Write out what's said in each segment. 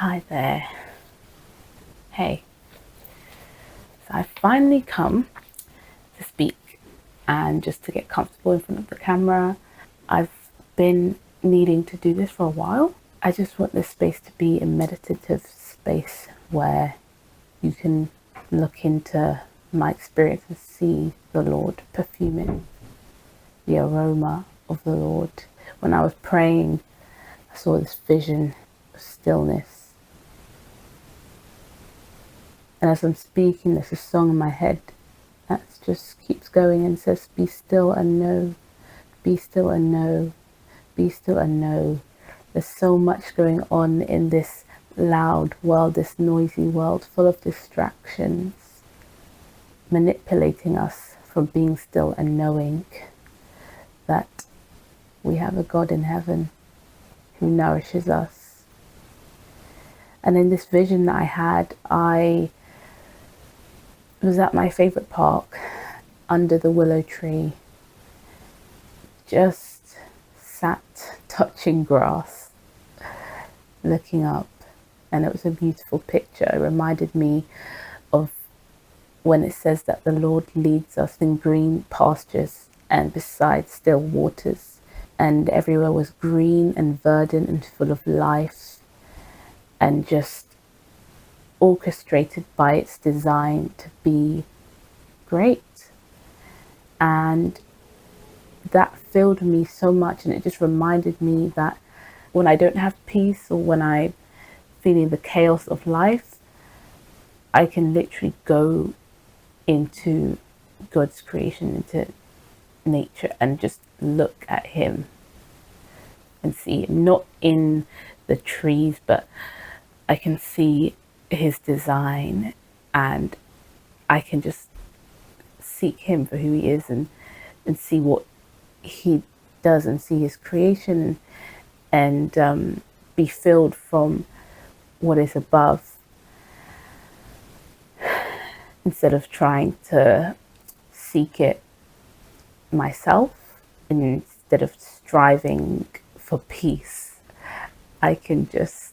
Hi there. Hey, so I finally come to speak and just to get comfortable in front of the camera. I've been needing to do this for a while. I just want this space to be a meditative space where you can look into my experience and see the Lord, perfuming the aroma of the Lord. When I was praying, I saw this vision of stillness. And as I'm speaking, there's a song in my head that just keeps going and says, be still and know, be still and know, be still and know. There's so much going on in this loud world, this noisy world full of distractions, manipulating us from being still and knowing that we have a God in heaven who nourishes us. And in this vision that I had, I was at my favorite park under the willow tree, just sat touching grass, looking up, and it was a beautiful picture. It reminded me of when it says that the Lord leads us in green pastures and beside still waters, and everywhere was green and verdant and full of life and just orchestrated by its design to be great. And that filled me so much, and it just reminded me that when I don't have peace or when I'm feeling the chaos of life, I can literally go into God's creation, into nature, and just look at Him and see Him, not in the trees, but I can see His design, and I can just seek Him for who He is, and see what He does, and see His creation, and be filled from what is above, instead of trying to seek it myself. And instead of striving for peace, I can just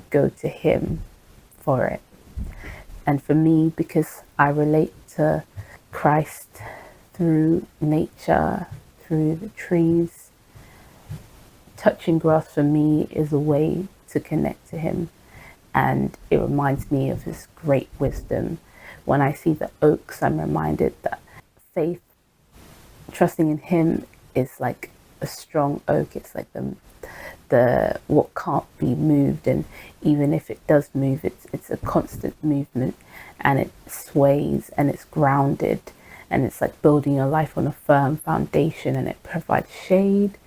go to Him for it. And for me, because I relate to Christ through nature, through the trees, touching grass for me is a way to connect to Him. And it reminds me of His great wisdom. When I see the oaks, I'm reminded that faith, trusting in Him, is like a strong oak. It's like the what can't be moved, and even if it does move, it's a constant movement, and it sways, and it's grounded, and it's like building your life on a firm foundation, and it provides shade,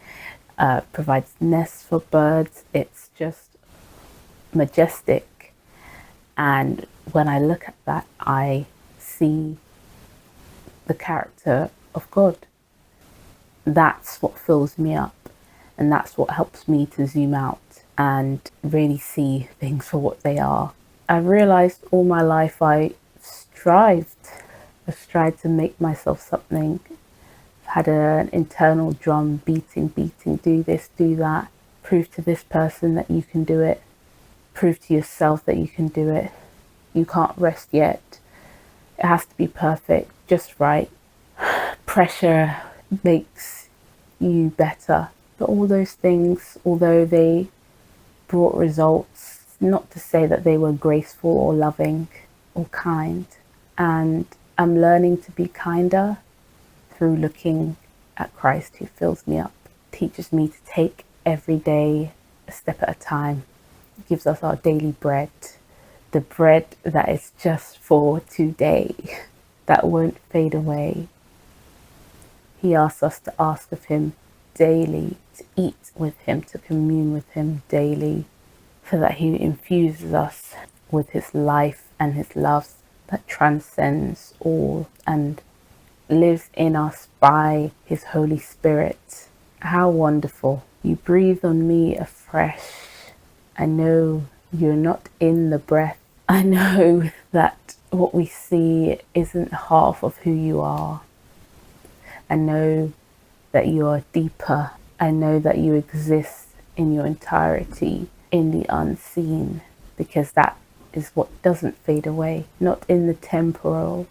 provides nests for birds. It's just majestic. And when I look at that, I see the character of God. That's what fills me up, and that's what helps me to zoom out and really see things for what they are. I realized all my life I tried to make myself something. I've had an internal drum beating, do this, do that, prove to this person that you can do it, prove to yourself that you can do it. You can't rest yet. It has to be perfect, just right. Pressure makes you better. But all those things, although they brought results, not to say that they were graceful or loving or kind. And I'm learning to be kinder through looking at Christ, who fills me up, teaches me to take every day a step at a time, gives us our daily bread, the bread that is just for today, that won't fade away. He asks us to ask of Him daily, to eat with Him, to commune with Him daily, so that He infuses us with His life and His love that transcends all and lives in us by His Holy Spirit. How wonderful. You breathe on me afresh. I know you're not in the breath. I know that what we see isn't half of who you are. I know that you are deeper. I know that you exist in your entirety in the unseen, because that is what doesn't fade away, not in the temporal,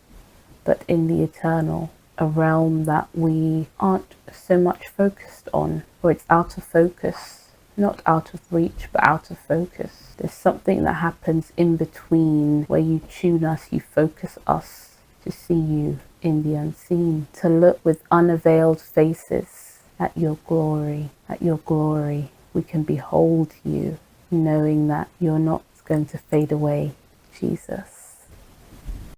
but in the eternal, a realm that we aren't so much focused on, or it's out of focus, not out of reach, but out of focus. There's something that happens in between where you tune us, you focus us to see you in the unseen, to look with unveiled faces at your glory. At your glory, we can behold you, knowing that you're not going to fade away, Jesus.